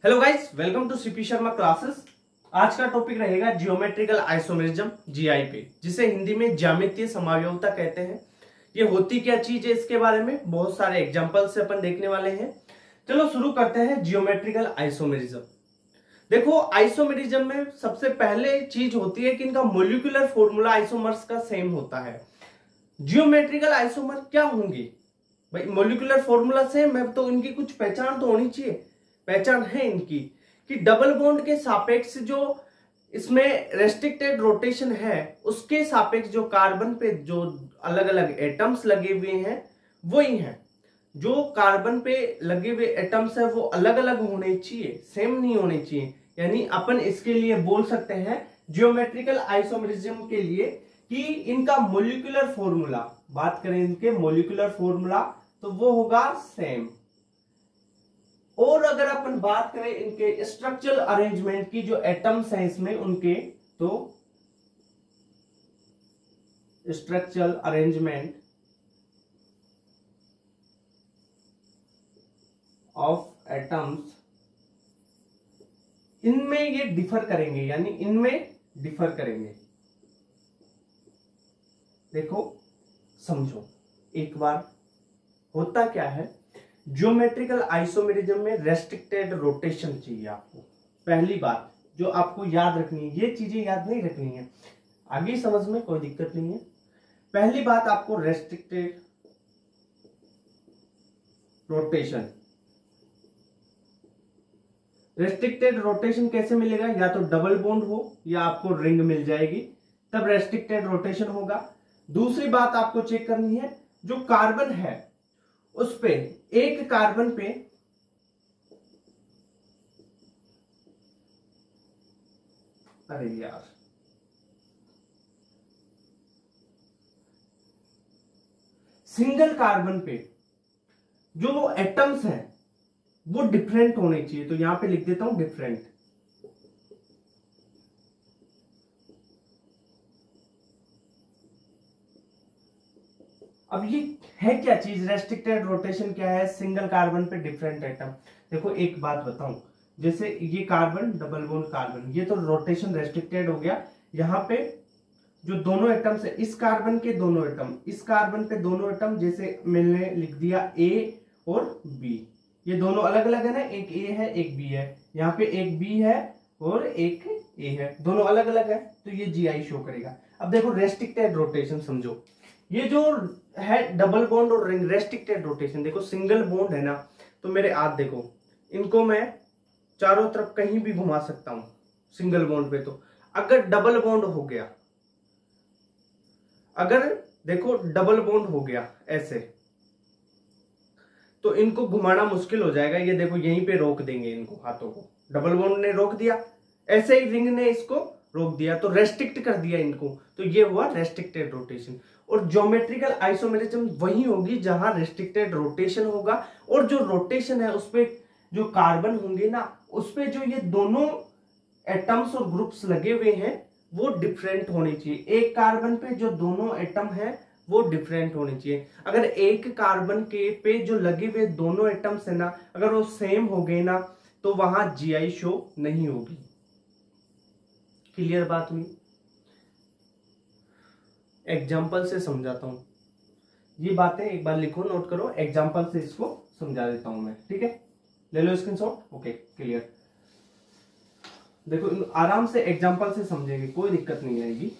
Hello guys, welcome to CP Sharma classes. आज का topic रहेगा जियोमेट्रिकल आइसोमेरिज्म जीआई पे, जिसे हिंदी में ज्यामितीय समावयवता कहते हैं। ये होती क्या चीज है, इसके बारे में बहुत सारे एग्जांपल से अपन देखने वाले हैं। चलो शुरू करते हैं जियोमेट्रिकल आइसोमेरिज्म। देखो, आइसोमेरिज्म में सबसे पहले चीज होती है कि इनका मोलिकुलर फॉर्मूला आइसोमर्स का सेम होता है। जियोमेट्रिकल आइसोमर क्या होंगे भाई? मोलिकुलर फॉर्मूला सेम है तो इनकी कुछ पहचान तो होनी चाहिए। पहचान है इनकी कि डबल बॉन्ड के सापेक्ष जो इसमें रेस्ट्रिक्टेड रोटेशन है, उसके सापेक्ष जो कार्बन पे जो अलग अलग एटम्स लगे हुए हैं वही हैं। जो कार्बन पे लगे हुए एटम्स है वो अलग अलग होने चाहिए, सेम नहीं होने चाहिए। यानी अपन इसके लिए बोल सकते हैं जियोमेट्रिकल आइसोमेरिज्म के लिए कि इनका मोलिकुलर फॉर्मूला, बात करें इनके मोलिकुलर फॉर्मूला, तो वो होगा सेम। और अगर अपन बात करें इनके स्ट्रक्चरल अरेंजमेंट की, जो एटम्स हैं इसमें उनके, तो स्ट्रक्चरल अरेंजमेंट ऑफ एटम्स, इनमें ये डिफर करेंगे, यानी इनमें डिफर करेंगे। देखो समझो एक बार, होता क्या है, ज्योमेट्रिकल आइसोमेरिज्म में रेस्ट्रिक्टेड रोटेशन चाहिए आपको। पहली बात जो आपको याद रखनी है, ये चीजें याद नहीं रखनी है, आगे समझ में कोई दिक्कत नहीं है। पहली बात आपको रेस्ट्रिक्टेड रोटेशन। रेस्ट्रिक्टेड रोटेशन कैसे मिलेगा? या तो डबल बॉन्ड हो या आपको रिंग मिल जाएगी, तब रेस्ट्रिक्टेड रोटेशन होगा। दूसरी बात आपको चेक करनी है, जो कार्बन है उस पे, एक कार्बन पे अरे यार, सिंगल कार्बन पे जो एटम्स हैं वो डिफरेंट होने चाहिए। तो यहां पे लिख देता हूं डिफरेंट। अब ये है क्या चीज? रेस्ट्रिक्टेड रोटेशन क्या है? सिंगल कार्बन पे डिफरेंट एटम। देखो एक बात बताऊं, जैसे ये कार्बन, डबल बॉन्ड कार्बन, ये तो रोटेशन रेस्ट्रिक्टेड हो गया। यहाँ पे जो दोनों एटम्स है, इस कार्बन के दोनों एटम, इस कार्बन पे दोनों एटम, जैसे मैंने लिख दिया ए और बी, ये दोनों अलग अलग है ना, एक ए है एक बी है। यहाँ पे एक बी है और एक ए है, दोनों अलग अलग है, तो ये जीआई शो करेगा। अब देखो रेस्ट्रिक्टेड रोटेशन समझो, ये जो है डबल बॉन्ड और रिंग, रेस्ट्रिक्टेड रोटेशन। देखो सिंगल बॉन्ड है ना, तो मेरे हाथ देखो, इनको मैं चारों तरफ कहीं भी घुमा सकता हूं सिंगल बॉन्ड पे। तो अगर डबल बॉन्ड हो गया, अगर देखो डबल बॉन्ड हो गया ऐसे, तो इनको घुमाना मुश्किल हो जाएगा। ये देखो यहीं पे रोक देंगे इनको, हाथों को। डबल बॉन्ड ने रोक दिया, ऐसे ही रिंग ने इसको रोक दिया, तो रेस्ट्रिक्ट कर दिया इनको, तो ये हुआ रेस्ट्रिक्टेड रोटेशन। और ज्योमेट्रिकल आइसोमेरिज्म वही होगी जहां रेस्ट्रिक्टेड रोटेशन होगा, और जो रोटेशन है उसपे जो कार्बन होंगे ना, उसपे जो ये दोनों एटम्स और ग्रुप्स लगे हुए हैं वो डिफरेंट होने चाहिए। एक कार्बन पे जो दोनों एटम है वो डिफरेंट होने चाहिए। अगर एक कार्बन के पे जो लगे हुए दोनों एटम्स है ना, अगर वो सेम हो गए ना, तो वहां जीआई शो नहीं होगी। क्लियर बात हुई? एग्जाम्पल से समझाता हूं ये बातें, एक बार लिखो, नोट करो, एग्जाम्पल से इसको समझा देता हूं मैं, ठीक है? ले लो स्क्रीनशॉट। Okay, clear. देखो आराम से एग्जाम्पल से समझेंगे, कोई दिक्कत नहीं आएगी।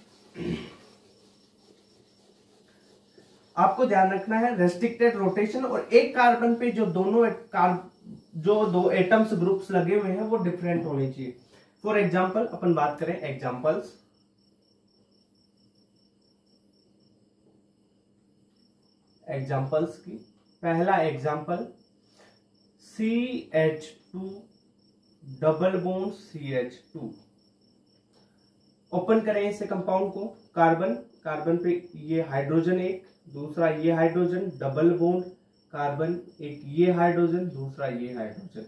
आपको ध्यान रखना है रेस्ट्रिक्टेड रोटेशन, और एक कार्बन पे जो दो एटम्स ग्रुप्स लगे हुए हैं वो डिफरेंट होने चाहिए। फॉर एग्जाम्पल अपन बात करें एग्जाम्पल्स, की। पहला example CH2 double bond CH2। Open करें इसे कंपाउंड को, कार्बन पे ये हाइड्रोजन एक, दूसरा ये हाइड्रोजन, डबल बॉन्ड कार्बन, एक ये हाइड्रोजन, दूसरा ये हाइड्रोजन।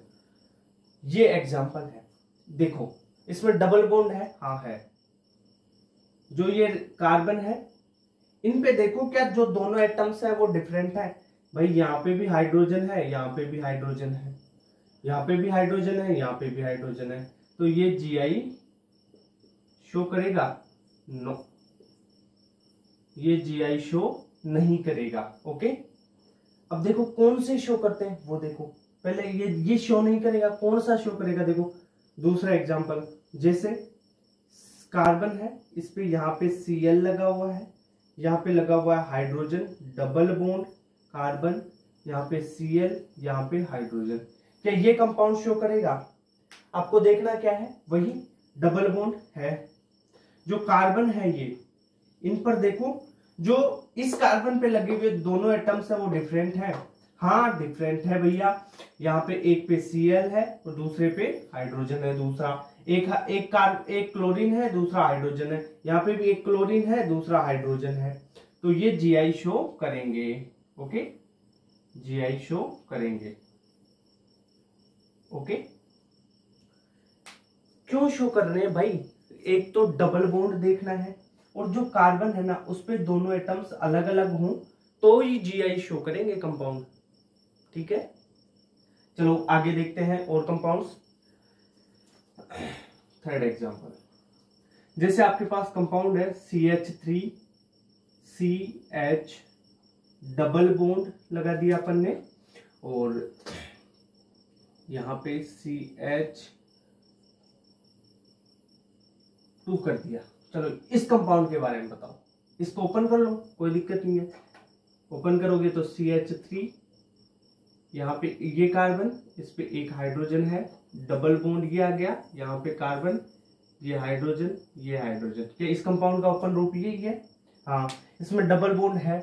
ये एग्जाम्पल है। देखो इसमें डबल बॉन्ड है, हाँ है। जो ये कार्बन है, इन पे देखो क्या जो दोनों एटम्स है वो डिफरेंट है। भाई यहाँ पे भी हाइड्रोजन है, यहाँ पे भी हाइड्रोजन है। यहाँ पे भी हाइड्रोजन है, यहाँ पे भी हाइड्रोजन है, तो ये GI शो करेगा? नो, ये GI शो नहीं करेगा। ओके, अब देखो कौन से शो करते हैं वो देखो। पहले ये शो नहीं करेगा, कौन सा शो करेगा? देखो दूसरा एग्जांपल, जैसे कार्बन है, इस पे यहाँ पे Cl लगा हुआ है, यहाँ पे लगा हुआ है हाइड्रोजन, डबल बॉन्ड कार्बन, यहाँ पे Cl, यहाँ पे हाइड्रोजन। क्या ये कंपाउंड शो करेगा? आपको देखना क्या है, वही डबल बॉन्ड है। जो कार्बन है ये, इन पर देखो, जो इस कार्बन पे लगे हुए दोनों एटम्स है वो डिफरेंट है। हाँ डिफरेंट है भैया, यहाँ पे एक पे Cl है और दूसरे पे हाइड्रोजन है, दूसरा एक क्लोरीन है, दूसरा हाइड्रोजन है, यहाँ पे भी एक क्लोरीन है, दूसरा हाइड्रोजन है, तो ये GI शो करेंगे। ओके, GI शो करेंगे। ओके, क्यों शो कर रहे हैं भाई? एक तो डबल बॉन्ड देखना है, और जो कार्बन है ना उस पे दोनों एटम्स अलग अलग हों तो ही GI शो करेंगे कंपाउंड। ठीक है, चलो आगे देखते हैं और कंपाउंड्स। थर्ड एग्जांपल, जैसे आपके पास कंपाउंड है CH3 CH, डबल बॉन्ड लगा दिया अपन ने, और यहां पे CH2 कर दिया। चलो इस कंपाउंड के बारे में बताओ, इसको ओपन कर लो, कोई दिक्कत नहीं है। ओपन करोगे तो CH3, यहाँ पे ये कार्बन, इस पे एक हाइड्रोजन है, डबल बॉन्ड ये आ गया, यहाँ पे कार्बन, ये हाइड्रोजन, ये हाइड्रोजन। क्या इस कंपाउंड का ओपन रूप यही है? हाँ, इसमें डबल बॉन्ड है।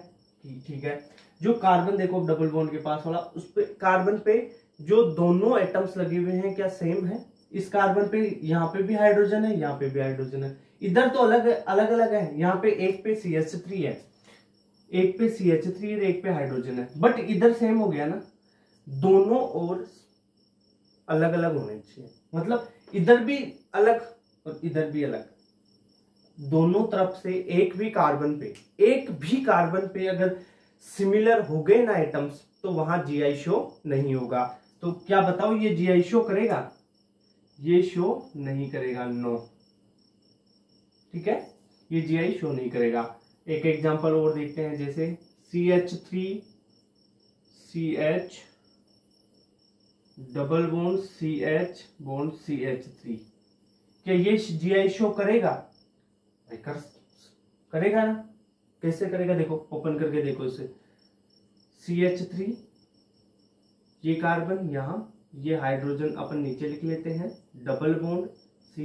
ठीक है, जो कार्बन देखो डबल बॉन्ड के पास वाला, उस पे कार्बन पे जो दोनों एटम्स लगे हुए हैं क्या सेम है? इस कार्बन पे यहाँ पे भी हाइड्रोजन है, यहाँ पे भी हाइड्रोजन है, इधर तो अलग अलग है। यहाँ पे एक पे CH3 है, एक पे CH3 और एक पे हाइड्रोजन है, बट इधर सेम हो गया ना, दोनों और अलग अलग होने चाहिए। मतलब इधर भी अलग और इधर भी अलग, दोनों तरफ से एक भी कार्बन पे अगर सिमिलर हो गए ना एटम्स, तो वहां GI शो नहीं होगा। तो क्या बताओ, ये GI शो करेगा? ये शो नहीं करेगा, नो। ठीक है, ये GI शो नहीं करेगा। एक एग्जांपल और देखते हैं, जैसे CH3 CH, double bond CH bond CH3, क्या ये GI शो करेगा? करेगा ना? कैसे करेगा? देखो ओपन करके देखो इसे, CH3, ये कार्बन यहाँ, ये हाइड्रोजन अपन नीचे लिख लेते हैं, डबल बॉन्ड C,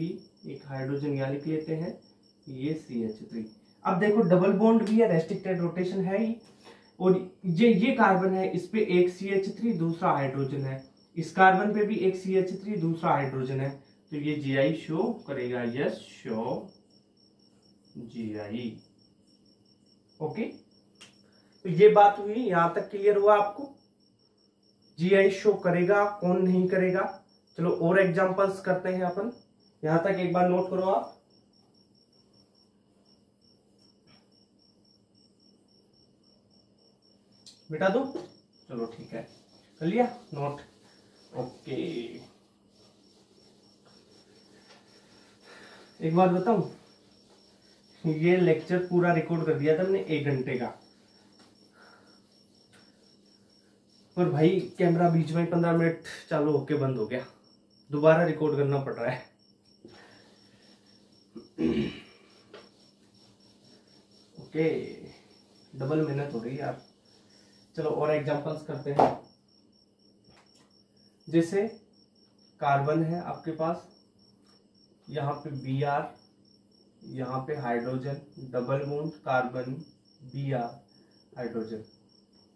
एक हाइड्रोजन यहाँ लिख लेते हैं, ये CH3। अब देखो डबल बॉन्ड भी है, रेस्ट्रिक्टेड रोटेशन है ही, और ये कार्बन है, इस पे एक CH3 दूसरा हाइड्रोजन है, इस कार्बन पे भी एक CH3 दूसरा हाइड्रोजन है, तो ये GI शो करेगा। Yes, show GI। ओके, तो ये बात हुई, यहां तक क्लियर हुआ आपको? GI शो करेगा, कौन नहीं करेगा। चलो और एग्जांपल्स करते हैं अपन, यहां तक एक बार नोट करो आप। बेटा दो, चलो ठीक है, कर लिया नोट। ओके, एक बात बताऊं, ये लेक्चर पूरा रिकॉर्ड कर दिया था हमने 1 घंटे का, पर भाई कैमरा बीच में 15 मिनट चालू होके बंद हो गया, दोबारा रिकॉर्ड करना पड़ रहा है। ओके, डबल मेहनत हो रही है यार। चलो और एग्जांपल्स करते हैं, जैसे कार्बन है आपके पास, यहाँ पे Br, यहाँ पे hydrogen, double bond carbon Br hydrogen.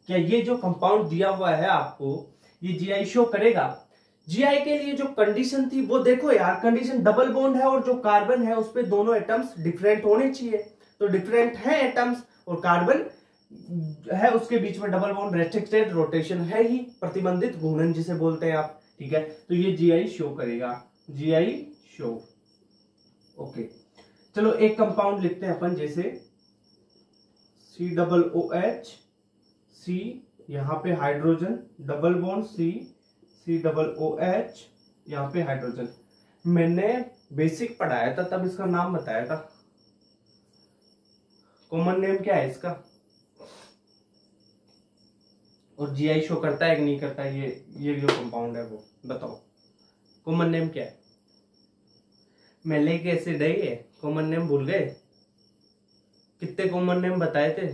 क्या ये जो कंपाउंड दिया हुआ है आपको, ये GI शो करेगा? GI के लिए जो कंडीशन थी वो देखो यार, कंडीशन डबल बॉन्ड है और जो कार्बन है उस पे दोनों एटम्स डिफरेंट होने चाहिए, तो डिफरेंट है एटम्स, और कार्बन है उसके बीच में डबल बॉन्ड, रेस्ट्रिक्टेड रोटेशन है ही, प्रतिबंधित घूर्णन जिसे बोलते हैं आप। ठीक है, तो ये GI शो करेगा, GI शो। ओके, चलो एक कंपाउंड लिखते हैं अपन, जैसे COOH C, यहाँ पे hydrogen, double bond C COOH, यहाँ पे हाइड्रोजन। मैंने बेसिक पढ़ाया था तब इसका नाम बताया था। कॉमन नेम क्या है इसका? और जीआई शो करता है कि नहीं करता है? ये जो कंपाउंड है वो बताओ, कॉमन नेम क्या है? मैलिक एसिड है ये। कॉमन नेम भूल गए? कितने कॉमन नेम बताए थे,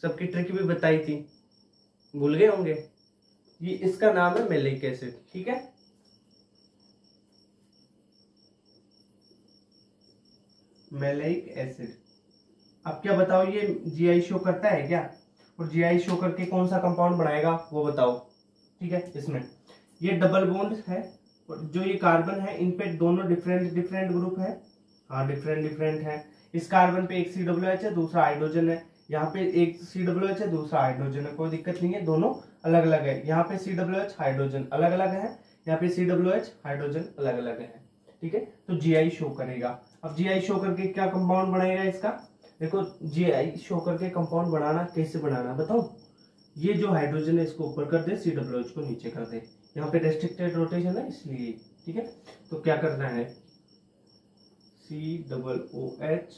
सबकी ट्रिक भी बताई थी, भूल गए होंगे। ये इसका नाम है मैलिक एसिड, ठीक है। Malic acid. अब क्या बताओ, ये जीआई शो करता है क्या? और जीआई शो करके कौन सा कंपाउंड बनाएगा वो बताओ, ठीक है। इसमें ये डबल बॉन्ड है और जो ये कार्बन है इन पे दोनों डिफरेंट डिफरेंट ग्रुप है। हाँ, डिफरेंट डिफरेंट है। इस कार्बन पे एक COOH है, दूसरा हाइड्रोजन है। यहाँ पे एक COOH है, दूसरा हाइड्रोजन है, कोई दिक्कत नहीं है, दोनों अलग अलग है। यहाँ पे COOH हाइड्रोजन अलग अलग है, यहाँ पे COOH हाइड्रोजन अलग अलग है, ठीक है। तो जीआई शो करेगा। अब जीआई शो करके क्या कंपाउंड बनाएगा इसका? देखो, जीआई शो करके कंपाउंड बनाना कैसे बनाना बताओ। ये जो हाइड्रोजन है इसको ऊपर कर दे, COOH को नीचे कर दे। यहाँ पे रेस्ट्रिक्टेड रोटेशन है इसलिए, ठीक है। तो क्या करना है, COOH,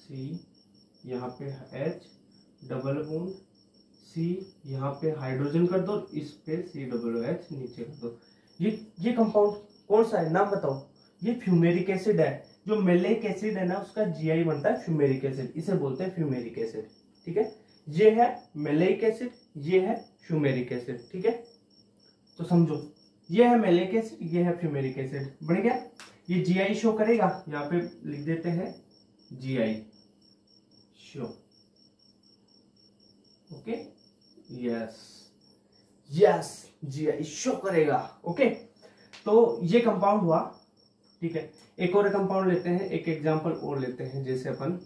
C, यहाँ पे H, डबल बॉन्ड C, यहाँ पे हाइड्रोजन कर दो, इस पे COOH नीचे कर दो। ये कंपाउंड कौन सा है, नाम बताओ। ये फ्यूमेरिक एसिड है। जो मैलिक एसिड है ना, उसका जीआई बनता है फ्यूमेरिक एसिड, इसे बोलते हैं फ्यूमेरिक एसिड, ठीक है। ये है मैलिक एसिड, ये है फ्यूमेरिक एसिड, ठीक है। तो समझो, ये है मैलिक एसिड, ये है फ्यूमेरिक एसिड, बन गया। ये जीआई शो करेगा, यहाँ पे लिख देते हैं GI show, okay. Yes yes, GI show करेगा, ओके। तो ये कंपाउंड हुआ, ठीक है। एक और कंपाउंड लेते हैं, एक एग्जांपल और लेते हैं, जैसे अपन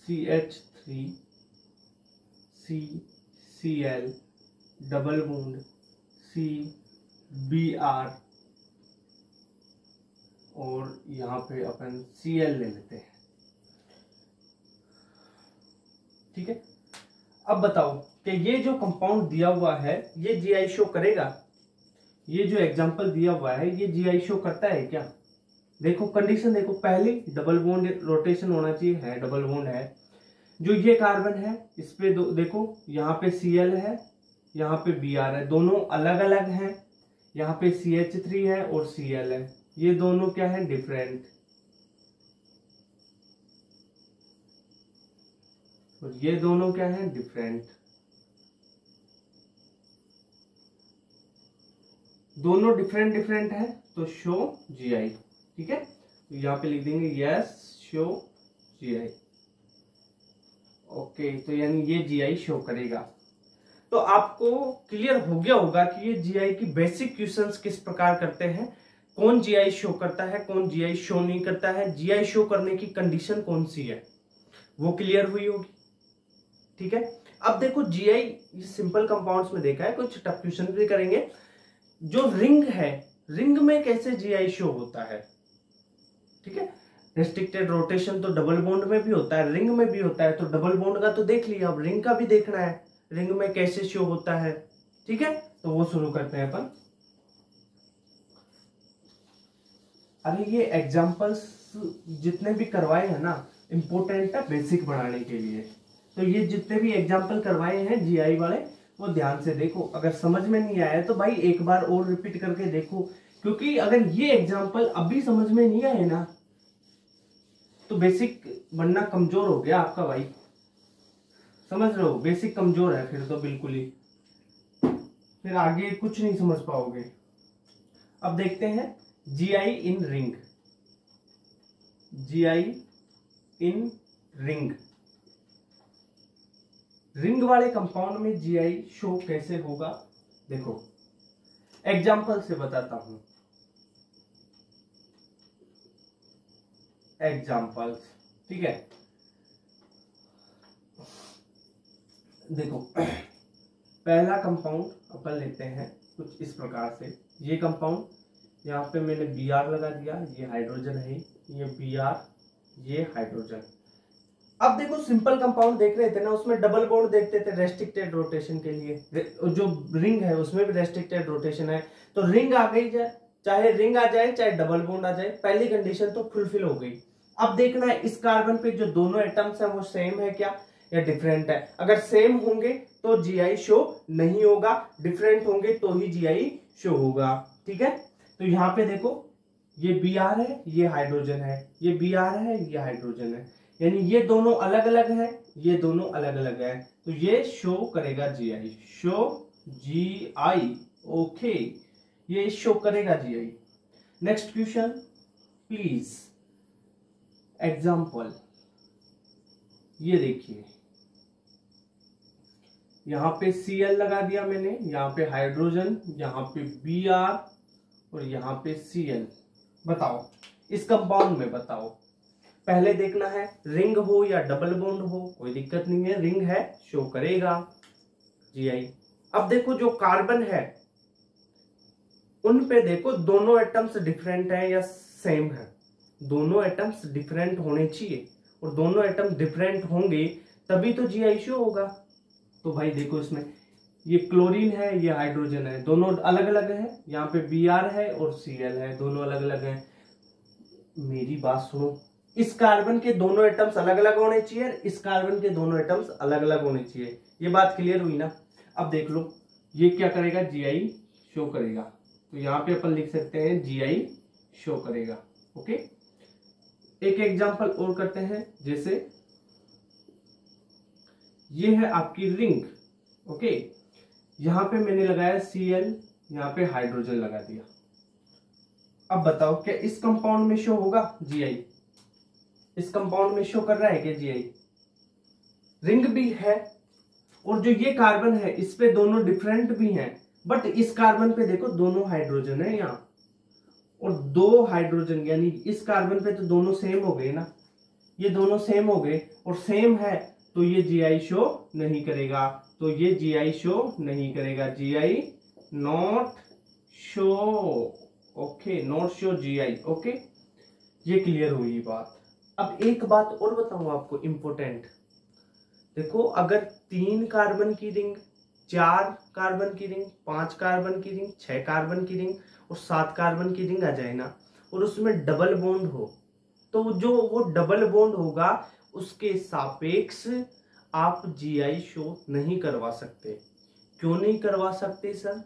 CH3 CCl double bond CBr और यहाँ पे अपन Cl ले लेते हैं, ठीक है। अब बताओ कि ये जो कंपाउंड दिया हुआ है ये जीआई शो करेगा? ये जो एग्जांपल दिया हुआ है ये जीआई शो करता है क्या? देखो कंडीशन देखो, पहली डबल बॉन्ड रोटेशन होना चाहिए, है डबल बॉन्ड है। जो ये कार्बन है इस पे देखो, यहाँ पे Cl है, यहाँ पे Br है, दोनों अलग अलग हैं। यहाँ पे CH3 है और Cl है, ये दोनों क्या है, डिफरेंट। और ये दोनों क्या है, डिफरेंट। दोनों डिफरेंट डिफरेंट है तो शो जीआई, ठीक है। तो यहाँ पे लिख देंगे यस शो जीआई, ओके। तो यानी ये जीआई शो करेगा। तो आपको क्लियर हो गया होगा कि ये जीआई की बेसिक क्वेश्चंस किस प्रकार करते हैं, कौन जीआई शो करता है, कौन जीआई शो नहीं करता है, जीआई शो करने की कंडीशन कौन सी है, वो क्लियर हुई होगी, ठीक है। अब देखो जीआई सिंपल कंपाउंड्स में देखा है, कुछ टफ क्वेश्चन भी करेंगे। जो रिंग है, रिंग में कैसे जीआई शो होता है, ठीक है। रेस्ट्रिक्टेड रोटेशन तो डबल बॉन्ड में भी होता है, रिंग में भी होता है। तो डबल बॉन्ड का तो देख लिया, अब रिंग का भी देखना है, रिंग में कैसे शो होता है, ठीक है। तो वो शुरू करते हैं अपन। अरे ये एग्जांपल्स जितने भी करवाए हैं ना, इंपॉर्टेंट है बेसिक बनाने के लिए। तो ये जितने भी एग्जांपल करवाए हैं जीआई वाले, वो ध्यान से देखो। अगर समझ में नहीं आया तो भाई एक बार और रिपीट करके देखो, क्योंकि अगर ये एग्जांपल अभी समझ में नहीं आए ना तो बेसिक बनना कमजोर हो गया आपका भाई, समझ रहे हो। बेसिक कमजोर है फिर तो बिल्कुल ही, फिर आगे कुछ नहीं समझ पाओगे। अब देखते हैं GI in ring. GI in ring, ring वाले कंपाउंड में जीआई शो कैसे होगा, देखो एग्जांपल से बताता हूं। एग्जांपल्स, ठीक है। देखो पहला कंपाउंड अपन लेते हैं कुछ इस प्रकार से। ये कंपाउंड यहाँ पे मैंने Br लगा दिया, ये हाइड्रोजन है, ये Br, ये हाइड्रोजन। अब देखो सिंपल कंपाउंड देख रहे थे ना, उसमें डबल बॉन्ड देखते थे रेस्ट्रिक्टेड रोटेशन के लिए, जो रिंग है उसमें भी रेस्ट्रिक्टेड रोटेशन है, तो रिंग आ गई जाए, चाहे रिंग आ जाए चाहे डबल बॉन्ड आ जाए, पहली कंडीशन तो फुलफिल हो गई। अब देखना है इस कार्बन पे जो दोनों एटम्स हैं वो सेम है क्या या डिफरेंट है। अगर सेम होंगे तो जीआई शो नहीं होगा, डिफरेंट होंगे तो ही जीआई शो होगा। ठीक है, तो यहाँ पे देखो ये बी आर है, ये हाइड्रोजन है, ये बी आर है, ये हाइड्रोजन है, यानी ये दोनों अलग अलग है, ये दोनों अलग अलग है, तो ये शो करेगा जीआई, शो जीआई। ओके, ये शो करेगा GI. Next question please, example ये देखिए, यहां पे Cl लगा दिया मैंने, यहां पे हाइड्रोजन, यहां पे Br और यहां पे Cl। बताओ इस कंपाउंड में, बताओ पहले देखना है रिंग हो या डबल बॉन्ड हो, कोई दिक्कत नहीं है, रिंग है शो करेगा जीआई। अब देखो जो कार्बन है उन पे देखो दोनों एटम्स डिफरेंट है या सेम है, दोनों एटम्स डिफरेंट होने चाहिए, और दोनों एटम डिफरेंट होंगे तभी तो जीआई शो होगा। तो भाई देखो इसमें ये क्लोरीन है, ये हाइड्रोजन है, दोनों अलग अलग है, यहाँ पे Br है और Cl है, दोनों अलग अलग है। मेरी बात सुनो, इस कार्बन के दोनों एटम्स अलग अलग होने चाहिए, इस कार्बन के दोनों एटम्स अलग अलग होने चाहिए, ये बात क्लियर हुई ना। अब देख लो ये क्या करेगा, जीआई शो करेगा, तो यहाँ पे अपन लिख सकते हैं जीआई शो करेगा। ओके, एक एग्जांपल और करते हैं, जैसे ये है आपकी रिंग। ओके, यहां पे मैंने लगाया Cl, यहां पे हाइड्रोजन लगा दिया। अब बताओ क्या इस कंपाउंड में शो होगा जीआई, इस कंपाउंड में शो कर रहा है क्या जीआई? रिंग भी है और जो ये कार्बन है इस पे दोनों डिफरेंट भी हैं, बट इस कार्बन पे देखो दोनों हाइड्रोजन है यहाँ, और दो हाइड्रोजन, यानी इस कार्बन पे तो दोनों सेम हो गए ना, ये दोनों सेम हो गए और सेम है, तो ये जीआई शो नहीं करेगा, तो ये जीआई शो नहीं करेगा, GI not show. Okay, not show GI. Okay, ये क्लियर हुई बात। अब एक बात और बताऊं आपको इंपॉर्टेंट, देखो अगर 3 कार्बन की रिंग, 4 कार्बन की रिंग, 5 कार्बन की रिंग, 6 कार्बन की रिंग और 7 कार्बन की रिंग आ जाए ना, और उसमें डबल बॉन्ड हो, तो जो वो डबल बॉन्ड होगा उसके सापेक्ष आप जीआई शो नहीं करवा सकते। क्यों नहीं करवा सकते सर?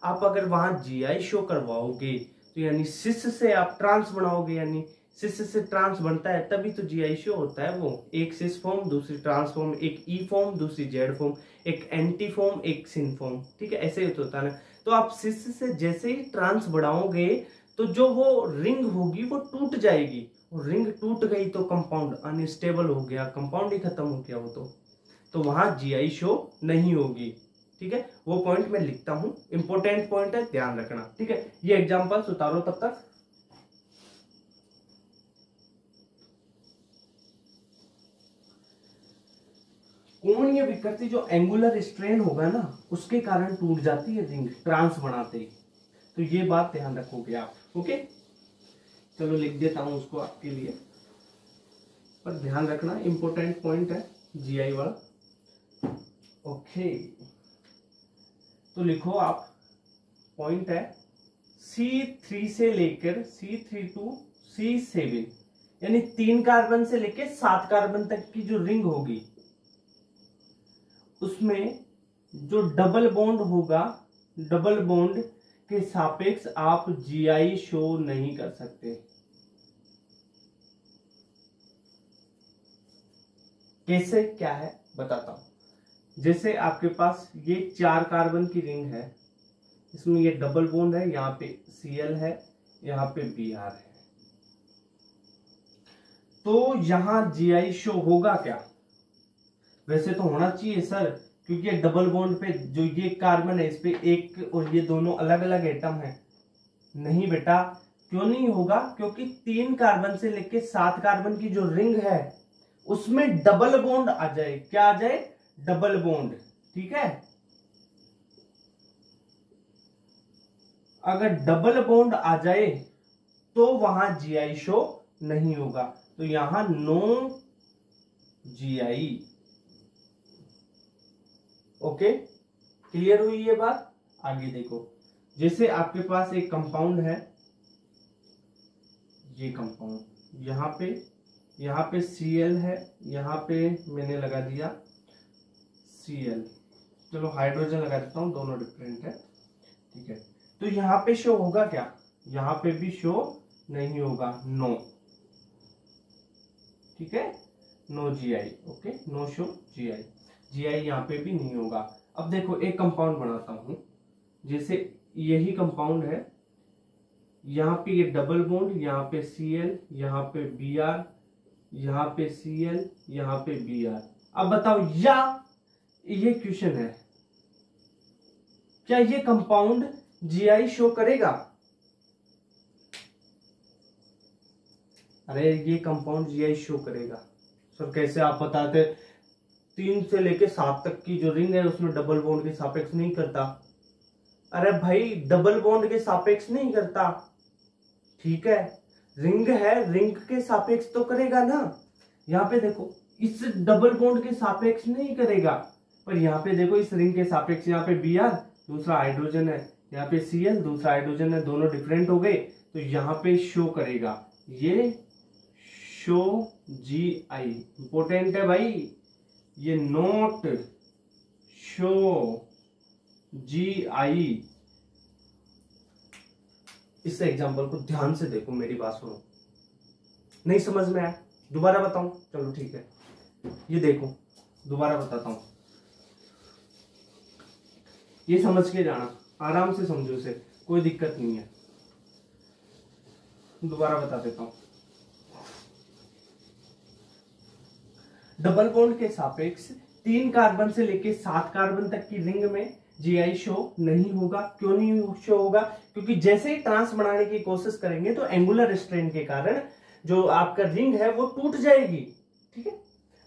आप अगर वहां जीआई शो करवाओगे तो यानी सिस से आप ट्रांस बनाओगे, यानी सिस से ट्रांस बनता है तभी तो जीआई शो होता है। वो एक सिस फॉर्म, दूसरी ट्रांस फॉर्म, एक ई फॉर्म, दूसरी जेड फॉर्म, एक एंटी फॉर्म, एक सिन फॉर्म। ठीक है, ऐसे ही तो होता है ना। तो आप सिस से जैसे ही ट्रांस बढ़ाओगे तो जो वो रिंग होगी वो टूट जाएगी, और रिंग टूट गई तो कंपाउंड अनस्टेबल हो गया, कंपाउंड ही खत्म हो गया वो, तो वहां जीआई शो नहीं होगी। ठीक है, वो पॉइंट मैं लिखता हूं, इंपॉर्टेंट पॉइंट है, ध्यान रखना। ठीक है, ये एग्जांपल्स उतारो तब तक। कोणीय विकृति जो एंगुलर स्ट्रेन होगा ना उसके कारण टूट जाती है रिंग ट्रांस बनाते ही, तो ये बात ध्यान रखोगे आप। ओके, चलो लिख देता हूं उसको आपके लिए, पर ध्यान रखना इंपॉर्टेंट पॉइंट है जीआई वाला। ओके, तो लिखो आप, पॉइंट है C3 से लेकर C3 टू C7, यानी 3 कार्बन से लेकर 7 कार्बन तक की जो रिंग होगी उसमें जो डबल बॉन्ड होगा, डबल बॉन्ड के सापेक्ष आप जीआई शो नहीं कर सकते। कैसे, क्या है बताता हूं। जैसे आपके पास ये 4 कार्बन की रिंग है, इसमें ये डबल बॉन्ड है, यहाँ पे Cl है, यहाँ पे Br है, तो यहां जीआई शो होगा क्या? वैसे तो होना चाहिए सर, क्योंकि डबल बॉन्ड पे जो ये कार्बन है इस पे एक और ये दोनों अलग अलग एटम है। नहीं बेटा, क्यों नहीं होगा? क्योंकि 3 कार्बन से लेके 7 कार्बन की जो रिंग है उसमें डबल बॉन्ड आ जाए। क्या आ जाए? Double bond. ठीक है, अगर डबल बॉन्ड आ जाए तो वहां जीआई शो नहीं होगा, तो यहां नो GI। ओके, क्लियर हुई ये बात। आगे देखो, जैसे आपके पास एक कंपाउंड है, ये कंपाउंड यहाँ पे Cl है, यहाँ पे मैंने लगा दिया Cl, चलो हाइड्रोजन लगा देता हूं, दोनों डिफरेंट है, ठीक है। तो यहाँ पे शो होगा क्या? यहाँ पे भी शो नहीं होगा, नो, ठीक है, no GI। Okay, no show GI यहाँ पे भी नहीं होगा। अब देखो एक कंपाउंड बनाता हूं, जैसे यही कंपाउंड है, यहाँ पे ये डबल बॉन्ड, यहाँ पे Cl, यहाँ पे Br, यहाँ पे Cl, यहाँ पे Br। अब बताओ, या ये क्वेश्चन है, क्या ये कंपाउंड GI शो करेगा? अरे ये कंपाउंड GI शो करेगा सर, कैसे आप बताते? 3 से लेके 7 तक की जो रिंग है उसमें डबल बॉन्ड के सापेक्ष नहीं करता। अरे भाई डबल बॉन्ड के सापेक्ष नहीं करता, ठीक है, रिंग है, रिंग के सापेक्ष तो करेगा ना। यहाँ पे देखो इस डबल बॉन्ड के सापेक्ष नहीं करेगा, पर यहाँ पे देखो इस रिंग के सापेक्ष, यहाँ पे Br दूसरा हाइड्रोजन है, यहाँ पे Cl दूसरा हाइड्रोजन है, दोनों डिफरेंट हो गए, तो यहाँ पे शो करेगा, ये शो GI। इंपॉर्टेंट है भाई, ये नोट शो GI। इस एग्जांपल को ध्यान से देखो, मेरी बात सुनो, नहीं समझ में आया दोबारा बताऊं? चलो ठीक है, ये देखो दोबारा बताता हूं, ये समझ के जाना, आराम से समझो इसे, कोई दिक्कत नहीं है। दोबारा बता देता हूं, डबल बॉन्ड के सापेक्ष 3 कार्बन से लेके 7 कार्बन तक की रिंग में GI शो नहीं होगा। क्यों नहीं शो होगा? क्योंकि जैसे ही ट्रांस बनाने की कोशिश करेंगे तो एंगुलर स्ट्रेन के कारण जो आपका रिंग है वो टूट जाएगी, ठीक है।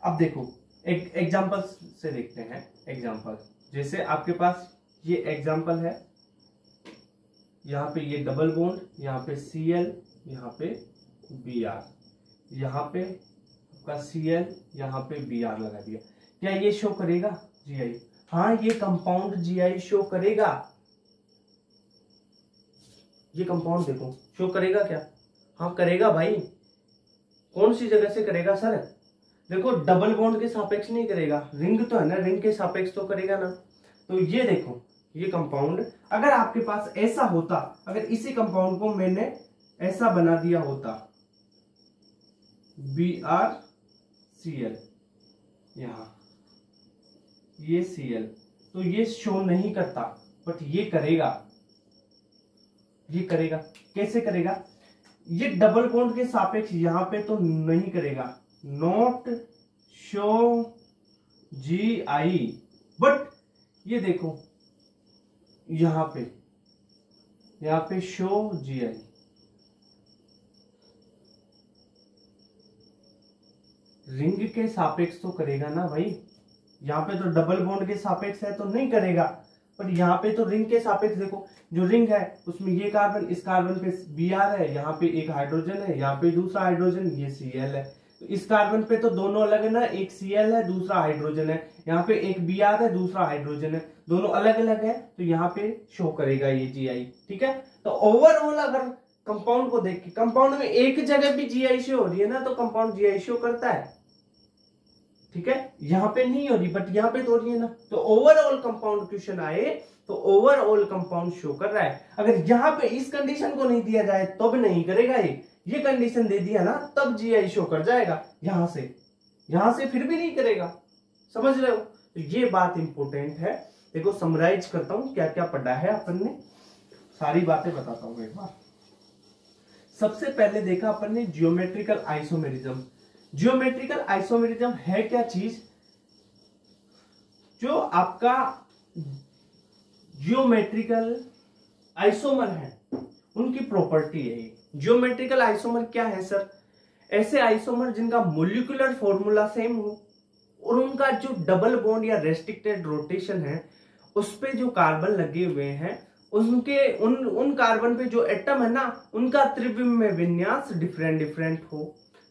अब देखो एक एग्जांपल से देखते हैं, एग्जांपल जैसे आपके पास ये एग्जांपल है, यहाँ पे ये डबल बॉन्ड, यहाँ पे Cl, यहाँ पे Br, यहाँ पे आपका Cl, यहाँ पे Br लगा दिया, क्या ये शो करेगा GI? हाँ, ये कंपाउंड GI शो करेगा। ये कंपाउंड देखो शो करेगा क्या? हाँ करेगा भाई। कौन सी जगह से करेगा सर? देखो डबल बॉन्ड के सापेक्ष नहीं करेगा, रिंग तो है ना, रिंग के सापेक्ष तो करेगा ना। तो ये देखो, ये कंपाउंड अगर आपके पास ऐसा होता, अगर इसी कंपाउंड को मैंने ऐसा बना दिया होता, BrCl, यहां ये Cl, तो ये शो नहीं करता, बट ये करेगा। ये करेगा, कैसे करेगा? ये डबल बॉन्ड के सापेक्ष यहां पे तो नहीं करेगा, नॉट शो GI, बट ये देखो यहां पे शो GI। रिंग के सापेक्ष तो करेगा ना भाई, यहाँ पे तो डबल बॉन्ड के सापेक्ष है तो नहीं करेगा, पर यहाँ पे तो रिंग के सापेक्ष देखो, जो रिंग है उसमें ये कार्बन, इस कार्बन पे Br है, यहाँ पे एक हाइड्रोजन है, यहाँ पे दूसरा हाइड्रोजन, ये Cl है, तो इस कार्बन पे तो दोनों अलग है ना, एक Cl है दूसरा हाइड्रोजन है, यहाँ पे एक Br है दूसरा हाइड्रोजन है, दोनों अलग अलग है, तो यहाँ पे शो करेगा ये GI, ठीक है। तो ओवरऑल अगर कंपाउंड को देख के, कंपाउंड में एक जगह भी GI शो हो रही है ना, तो कंपाउंड GI शो करता है, ठीक है। यहाँ पे नहीं हो रही, बट यहाँ पे तो हो रही है ना, तो ओवरऑल कंपाउंड क्वेश्चन आए तो ओवरऑल कंपाउंड शो कर रहा है। अगर यहाँ पे इस कंडीशन को नहीं दिया जाए तब नहीं करेगा, ये कंडीशन दे दिया ना तब GI शो कर जाएगा, यहां से फिर भी नहीं करेगा, समझ रहे हो? तो ये बात इंपॉर्टेंट है। देखो समराइज करता हूं क्या क्या पढ़ा है अपन ने, सारी बातें बताता हूं एक बार। सबसे पहले देखा अपन ने जियोमेट्रिकल आइसोमेरिज्म। जियोमेट्रिकल आइसोमेरिज्म है क्या चीज? जो आपका जियोमेट्रिकल आइसोमर है उनकी प्रॉपर्टी है। जियोमेट्रिकल आइसोमर क्या है सर? ऐसे आइसोमर जिनका मोलिकुलर फॉर्मूला सेम हो और उनका जो डबल बॉन्ड या रेस्ट्रिक्टेड रोटेशन है उस पे जो कार्बन लगे हुए हैं उनके उन कार्बन पे जो एटम है ना उनका त्रिविम में विन्यास डिफरेंट हो,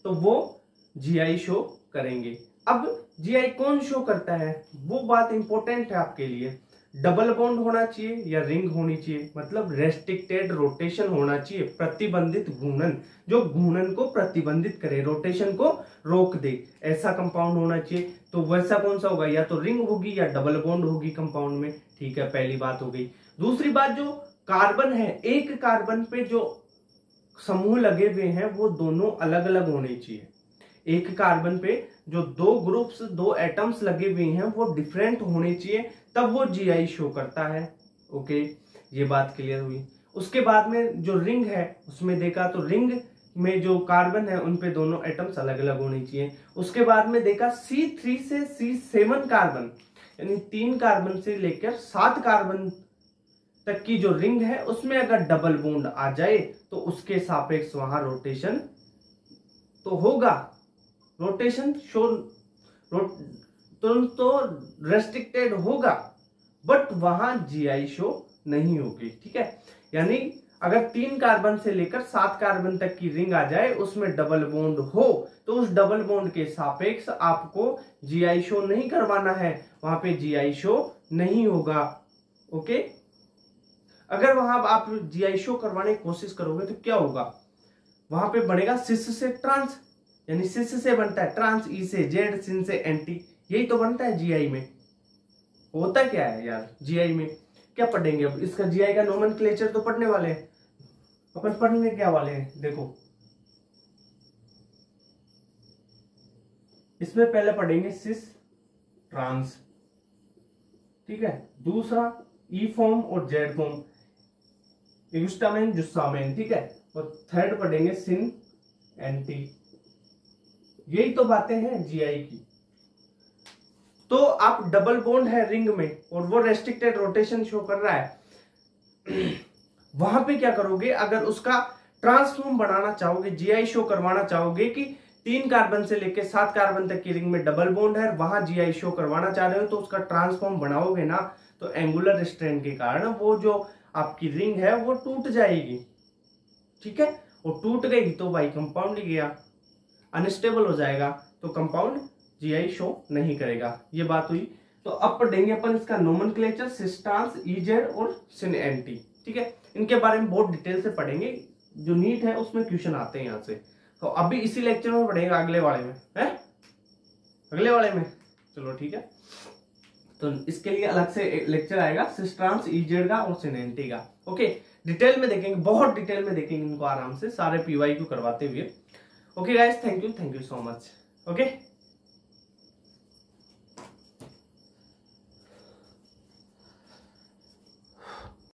तो वो GI शो करेंगे। अब जीआई कौन शो करता है, वो बात इंपॉर्टेंट है आपके लिए। डबल बॉन्ड होना चाहिए या रिंग होनी चाहिए, मतलब रेस्ट्रिक्टेड रोटेशन होना चाहिए, प्रतिबंधित घूर्णन, जो घूर्णन को प्रतिबंधित करे, रोटेशन को रोक दे, ऐसा कंपाउंड होना चाहिए। तो वैसा कौन सा होगा, या तो रिंग होगी या डबल बॉन्ड होगी कंपाउंड में। ठीक है, पहली बात हो गई। दूसरी बात, जो कार्बन है, एक कार्बन पे जो समूह लगे हुए हैं वो दोनों अलग अलग होने चाहिए। एक कार्बन पे जो दो ग्रुप्स, दो एटम्स लगे हुए हैं वो डिफरेंट होने चाहिए, तब वो जीआई शो करता है। ओके, ये बात क्लियर हुई। उसके बाद में जो रिंग है उसमें देखा तो रिंग में जो कार्बन है उन पे दोनों एटम्स अलग अलग होने चाहिए। उसके बाद में देखा C3 से C7 कार्बन, यानी 3 कार्बन से लेकर 7 कार्बन तक की जो रिंग है उसमें अगर डबल बॉन्ड आ जाए तो उसके सापेक्ष वहां रोटेशन तो होगा, रोटेशन शो तो रेस्ट्रिक्टेड होगा, बट वहां जीआई शो नहीं होगी। ठीक है, यानी अगर 3 कार्बन से लेकर 7 कार्बन तक की रिंग आ जाए, उसमें डबल बॉन्ड हो, तो उस डबल बॉन्ड के सापेक्ष आपको जीआई शो नहीं करवाना है, वहां पे जीआई शो नहीं होगा। ओके, अगर वहां आप जीआई शो करवाने की कोशिश करोगे तो क्या होगा, वहां पे बनेगा सिस से ट्रांस, यानी सिस से बनता है ट्रांस, ई से जेड, सिन से एंटी, यही तो बनता है जीआई में। होता क्या है यार जीआई में, क्या पढ़ेंगे अब, इसका जीआई का नोमेनक्लेचर तो पढ़ने वाले हैं अपन, पढ़ने क्या वाले हैं देखो, इसमें पहले पढ़ेंगे सिस ट्रांस, ठीक है, दूसरा ई फॉर्म और जेड फॉर्म, युस्टामेन जुस्सामेन, ठीक है, और थर्ड पढ़ेंगे सिन एंटी। यही तो बातें हैं जीआई की। तो आप डबल बॉन्ड है रिंग में और वो रेस्ट्रिक्टेड रोटेशन शो कर रहा है, वहां पे क्या करोगे, अगर उसका ट्रांसफॉर्म बनाना चाहोगे, जीआई शो करवाना चाहोगे कि 3 कार्बन से लेकर 7 कार्बन तक की रिंग में डबल बॉन्ड है, वहां जीआई शो करवाना चाह रहे हो, तो उसका ट्रांसफॉर्म बनाओगे ना, तो एंगुलर स्ट्रेन के कारण वो जो आपकी रिंग है वो टूट जाएगी। ठीक है, वो टूट गई तो भाई कंपाउंड ही गया, अनस्टेबल हो जाएगा, तो कंपाउंड जीआई शो नहीं करेगा। ये बात हुई। तो अब पढ़ेंगे अपन इसका नोमेनक्लेचर, सिस ट्रांस, ईजेड और सिन एंटी। ठीक है, इनके बारे में बहुत डिटेल से पढ़ेंगे, जो नीट है उसमें क्वेश्चन आते हैं यहाँ से। तो अभी इसी लेक्चर में पढ़ेंगे, अगले वाले में है, अगले वाले में, चलो ठीक है। तो इसके लिए अलग से लेक्चर आएगा सिस ट्रांस, ईजेड का और सिन एंटी का। ओके, डिटेल में देखेंगे, बहुत डिटेल में देखेंगे इनको आराम से, सारे पीवाई को करवाते हुए। Okay guys, thank you so much. Okay.